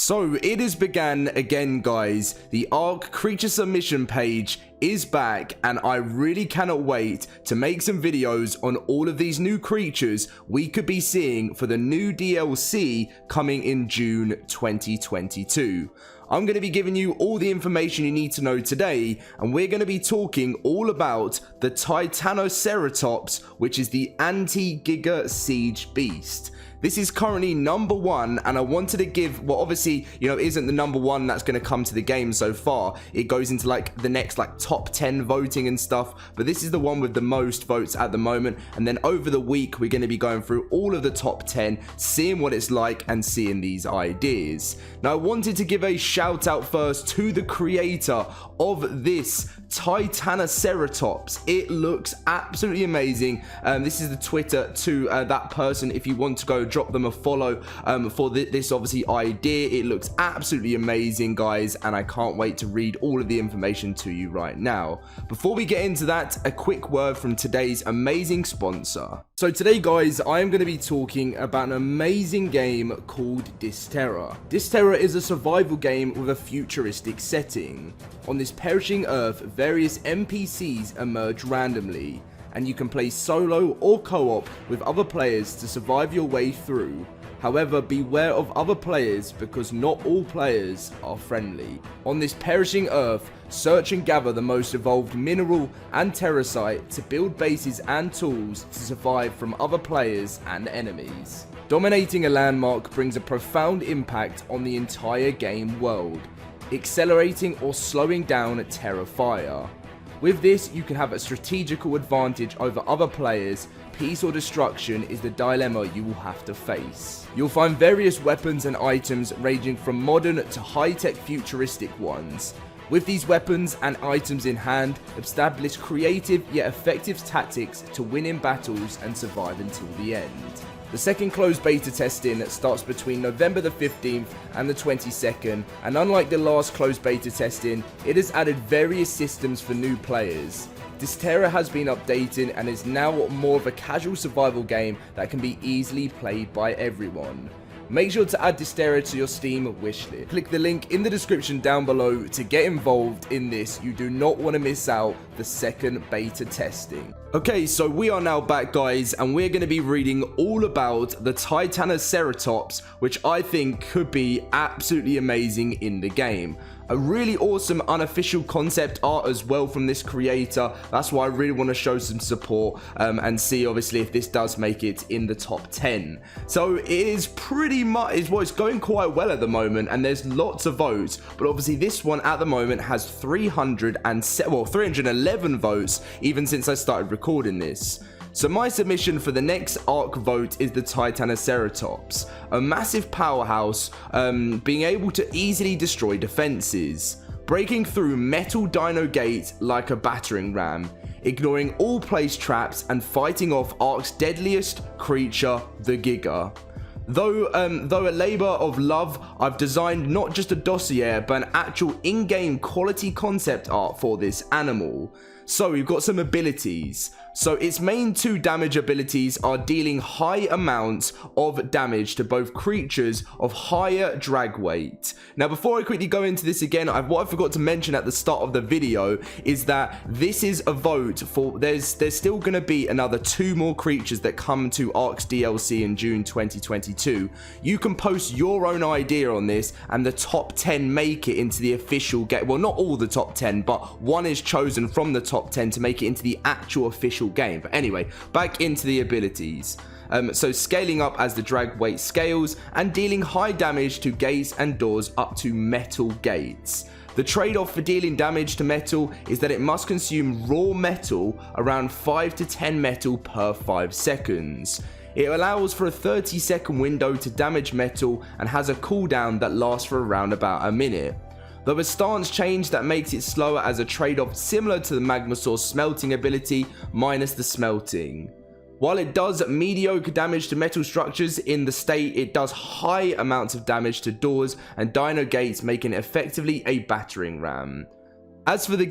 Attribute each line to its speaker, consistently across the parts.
Speaker 1: So it has began again, guys. The ARK creature submission page is back, and I really cannot wait to make some videos on all of these new creatures we could be seeing for the new DLC coming in June 2022. I'm going to be giving you all the information you need to know today, and we're going to be talking all about the Titanoceratops, which is the anti-GIGA siege beast. This is currently number 1, and I wanted to give, well, obviously, you know, isn't the number 1 that's going to come to the game so far. It goes into like the next like top 10 voting and stuff, but this is the one with the most votes at the moment. And then over the week, we're going to be going through all of the top 10, seeing what it's like and seeing these ideas. Now, I wanted to give a shout out first to the creator of this Titanoceratops. It looks absolutely amazing. This is the Twitter to that person if you want to go drop them a follow for this obviously idea. It looks absolutely amazing, guys, and I can't wait to read all of the information to you right now. Before we get into that, a quick word from today's amazing sponsor. So today, guys, I am going to be talking about an amazing game called Dysterra. Dysterra is a survival game with a futuristic setting. On this perishing Earth, various NPCs emerge randomly, and you can play solo or co-op with other players to survive your way through. However, beware of other players because not all players are friendly. On this perishing Earth, search and gather the most evolved mineral and terracite to build bases and tools to survive from other players and enemies. Dominating a landmark brings a profound impact on the entire game world, accelerating or slowing down terra fire. With this, you can have a strategical advantage over other players. Peace or destruction is the dilemma you will have to face. You'll find various weapons and items ranging from modern to high-tech futuristic ones. With these weapons and items in hand, establish creative yet effective tactics to win in battles and survive until the end. The second closed beta testing starts between November the 15th and the 22nd, and unlike the last closed beta testing, it has added various systems for new players. Dysterra has been updated and is now more of a casual survival game that can be easily played by everyone. Make sure to add Dysterra to your Steam wishlist. Click the link in the description down below to get involved in this. You do not want to miss out the second beta testing. Okay, so we are now back, guys, and we're going to be reading all about the Titanoceratops, which I think could be absolutely amazing in the game. A really awesome unofficial concept art as well from this creator. That's why I really want to show some support and see obviously if this does make it in the top 10. So it is pretty much, it's going quite well at the moment, and there's lots of votes, but obviously this one at the moment has 311 votes even since I started recording this. So my submission for the next ARK vote is the Titanoceratops, a massive powerhouse, being able to easily destroy defenses, breaking through metal dino gates like a battering ram, ignoring all placed traps and fighting off ARK's deadliest creature, the GIGA. Though a labour of love, I've designed not just a dossier but an actual in-game quality concept art for this animal. So we've got some abilities. So its main 2 damage abilities are dealing high amounts of damage to both creatures of higher drag weight. Now, before I quickly go into this again, what I forgot to mention at the start of the video is that this is a vote for, there's still going to be another 2 more creatures that come to ARK's DLC in June 2022. You can post your own idea on this, and the top 10 make it into the official game. Well, not all the top 10, but one is chosen from the top 10 to make it into the actual official game. But anyway, back into the abilities. So scaling up as the drag weight scales and dealing high damage to gates and doors up to metal gates. The trade-off for dealing damage to metal is that it must consume raw metal, around 5 to 10 metal per 5 seconds. It allows for a 30-second window to damage metal and has a cooldown that lasts for around about a minute. Though a stance change that makes it slower as a trade-off similar to the Magmasaur's smelting ability minus the smelting. While it does mediocre damage to metal structures in the state, it does high amounts of damage to doors and dino gates, making it effectively a battering ram. As for the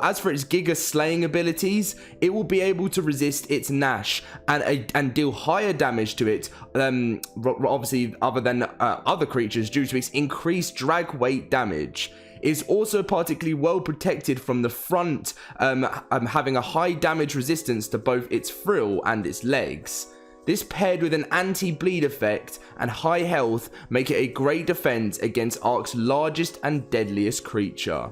Speaker 1: as for its Giga slaying abilities, it will be able to resist its Nash and deal higher damage to it, obviously other than other creatures due to its increased drag weight damage. Is also particularly well protected from the front, having a high damage resistance to both its frill and its legs. This paired with an anti-bleed effect and high health make it a great defense against ARK's largest and deadliest creature.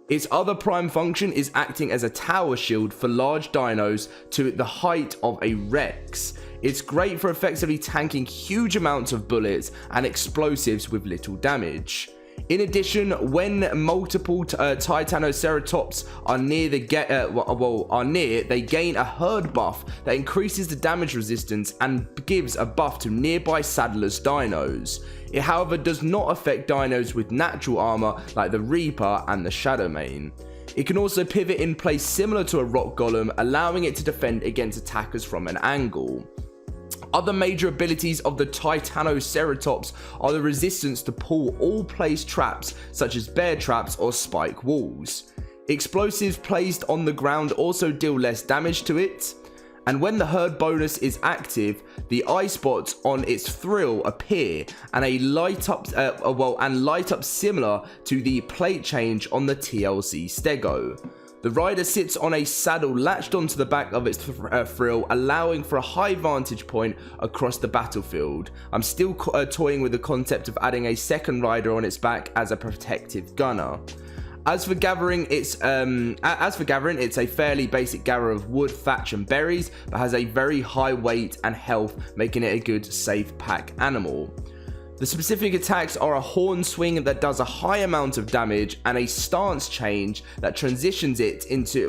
Speaker 1: Its other prime function is acting as a tower shield for large dinos to the height of a Rex. It's great for effectively tanking huge amounts of bullets and explosives with little damage. In addition, when multiple Titanoceratops are near, they gain a herd buff that increases the damage resistance and gives a buff to nearby saddlers dinos. It, however, does not affect dinos with natural armor like the Reaper and the Shadowmane. It can also pivot in place similar to a rock golem, allowing it to defend against attackers from an angle. Other major abilities of the Titanoceratops are the resistance to pull all placed traps such as bear traps or spike walls. Explosives placed on the ground also deal less damage to it. And when the herd bonus is active, the eye spots on its thrill appear and light up similar to the plate change on the TLC Stego. The rider sits on a saddle latched onto the back of its frill, allowing for a high vantage point across the battlefield. I'm still toying with the concept of adding a second rider on its back as a protective gunner. As for gathering, it's a fairly basic gather of wood, thatch and berries, but has a very high weight and health, making it a good safe pack animal. The specific attacks are a horn swing that does a high amount of damage and a stance change that transitions into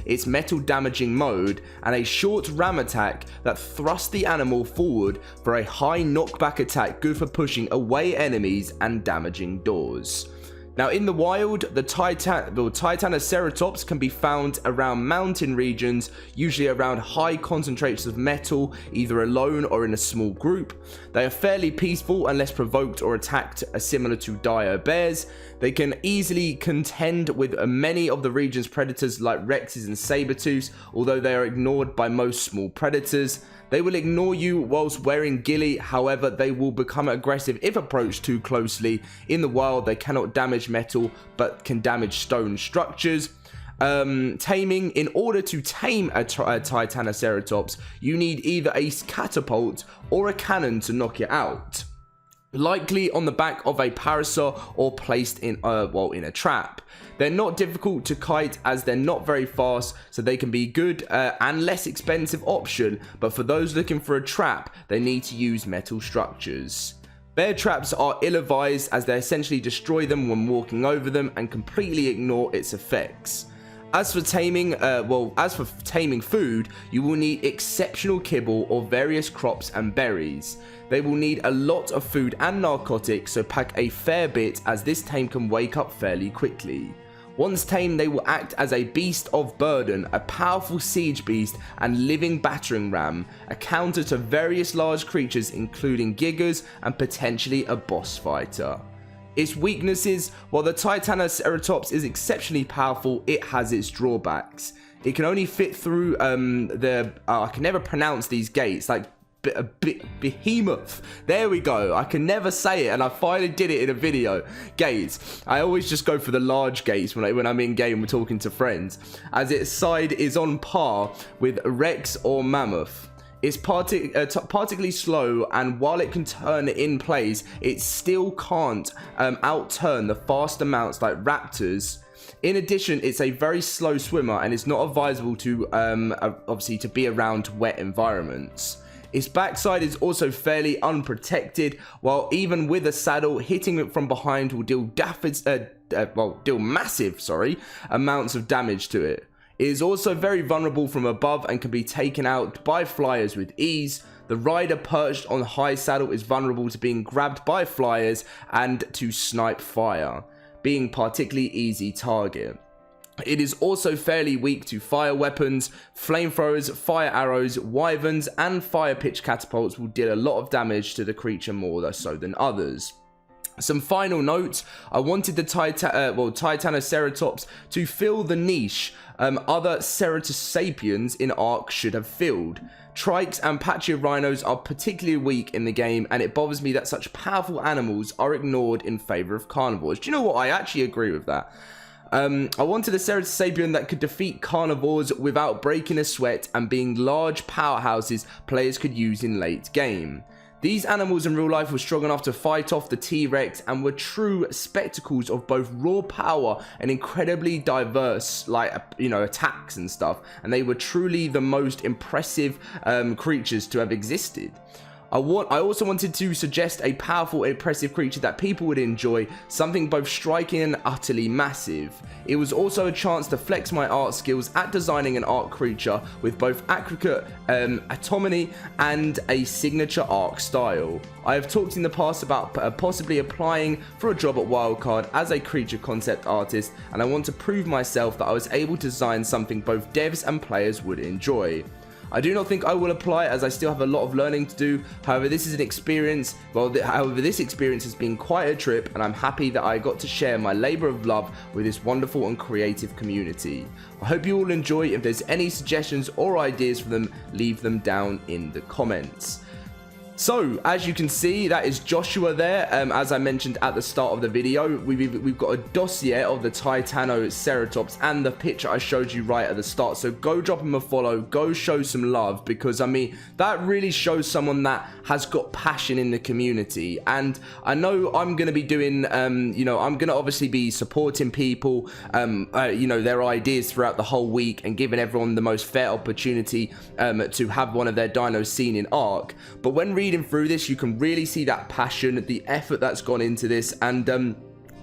Speaker 1: its metal damaging mode, and a short ram attack that thrusts the animal forward for a high knockback attack good for pushing away enemies and damaging doors. Now in the wild, the Titanoceratops can be found around mountain regions, usually around high concentrations of metal, either alone or in a small group. They are fairly peaceful unless provoked or attacked, similar to dire bears. They can easily contend with many of the region's predators like Rexes and Sabertooths, although they are ignored by most small predators. They will ignore you whilst wearing ghillie, however they will become aggressive if approached too closely. In the wild they cannot damage metal but can damage stone structures. Taming. In order to tame a Titanoceratops, you need either a catapult or a cannon to knock it out. Likely on the back of a parasaur or placed in a trap. They're not difficult to kite as they're not very fast, so they can be good and less expensive option, but for those looking for a trap, they need to use metal structures. Bear traps are ill-advised as they essentially destroy them when walking over them and completely ignore its effects. As for taming food, you will need exceptional kibble or various crops and berries. They will need a lot of food and narcotics, so pack a fair bit as this tame can wake up fairly quickly. Once tamed, they will act as a beast of burden, a powerful siege beast and living battering ram, a counter to various large creatures including gigas and potentially a boss fighter. Its weaknesses: while the Titanoceratops is exceptionally powerful, it has its drawbacks. It can only fit through I can never pronounce these gates, like behemoth. There we go. I can never say it, and I finally did it in a video. Gates. I always just go for the large gates when I'm in game. We're talking to friends, as its side is on par with Rex or Mammoth. It's particularly slow, and while it can turn in place, it still can't outturn the faster mounts like raptors. In addition, it's a very slow swimmer and it's not advisable to obviously to be around wet environments. Its backside is also fairly unprotected, while even with a saddle, hitting it from behind will deal massive amounts of damage to it. It is also very vulnerable from above and can be taken out by flyers with ease. The rider perched on the high saddle is vulnerable to being grabbed by flyers and to snipe fire, being particularly easy target. It is also fairly weak to fire weapons. Flamethrowers, fire arrows, wyverns and fire pitch catapults will deal a lot of damage to the creature, more so than others. Some final notes. I wanted the Titanoceratops to fill the niche other Ceratosapiens in ARK should have filled. Trikes and Pachyrhinos are particularly weak in the game, and it bothers me that such powerful animals are ignored in favor of carnivores. Do you know what? I actually agree with that. I wanted a Ceratosapien that could defeat carnivores without breaking a sweat and being large powerhouses players could use in late game. These animals in real life were strong enough to fight off the T-Rex and were true spectacles of both raw power and incredibly diverse, like, attacks and stuff. And they were truly the most impressive creatures to have existed. I also wanted to suggest a powerful, impressive creature that people would enjoy, something both striking and utterly massive. It was also a chance to flex my art skills at designing an ARK creature with both accurate autonomy and a signature ARK style. I have talked in the past about possibly applying for a job at Wildcard as a creature concept artist, and I want to prove myself that I was able to design something both devs and players would enjoy. I do not think I will apply as I still have a lot of learning to do. However, this is an experience. This experience has been quite a trip, and I'm happy that I got to share my labor of love with this wonderful and creative community. I hope you all enjoy. If there's any suggestions or ideas for them, leave them down in the comments. So, as you can see, that is Joshua there. As I mentioned at the start of the video, we've got a dossier of the Titanoceratops and the picture I showed you right at the start. So go drop him a follow, go show some love, because, I mean, that really shows someone that has got passion in the community. And I know I'm going to be doing, I'm going to obviously be supporting people, their ideas throughout the whole week and giving everyone the most fair opportunity to have one of their dinos seen in ARK. But when reading through this, you can really see that passion, the effort that's gone into this, and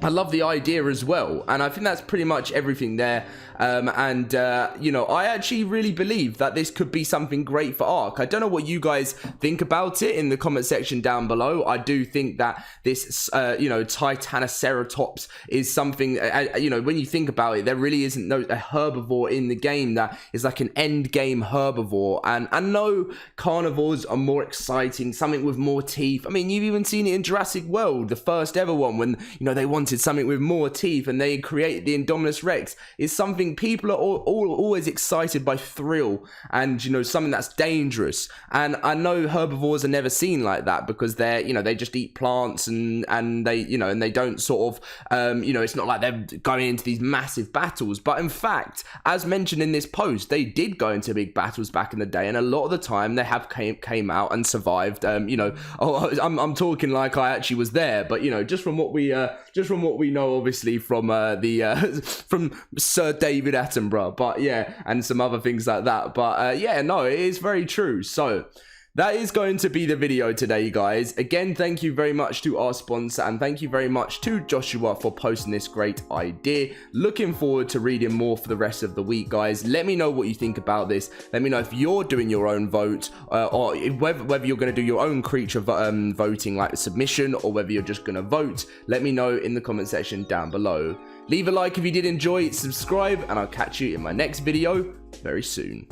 Speaker 1: I love the idea as well, and I think that's pretty much everything there. I actually really believe that this could be something great for ARK. I don't know what you guys think about it in the comment section down below. I do think that this, Titanoceratops is something, when you think about it, there really isn't a herbivore in the game that is like an end game herbivore. And I know carnivores are more exciting, something with more teeth. I mean, you've even seen it in Jurassic World, the first ever one, when, they wanted something with more teeth and they created the Indominus Rex. Is something people are always excited by thrill and, something that's dangerous. And I know herbivores are never seen like that because they're, they just eat plants and they, and they don't sort of, it's not like they're going into these massive battles. But in fact, as mentioned in this post, they did go into big battles back in the day, and a lot of the time they have came out and survived. I'm talking like I actually was there, but just from what we know, obviously from from Sir David Attenborough, but yeah, and some other things like that. But no, it is very true. So that is going to be the video today, guys. Again, thank you very much to our sponsor, and thank you very much to Joshua for posting this great idea. Looking forward to reading more for the rest of the week, guys. Let me know what you think about this. Let me know if you're doing your own vote, or whether you're going to do your own creature voting, like a submission, or whether you're just going to vote. Let me know in the comment section down below. Leave a like if you did enjoy, subscribe, and I'll catch you in my next video very soon.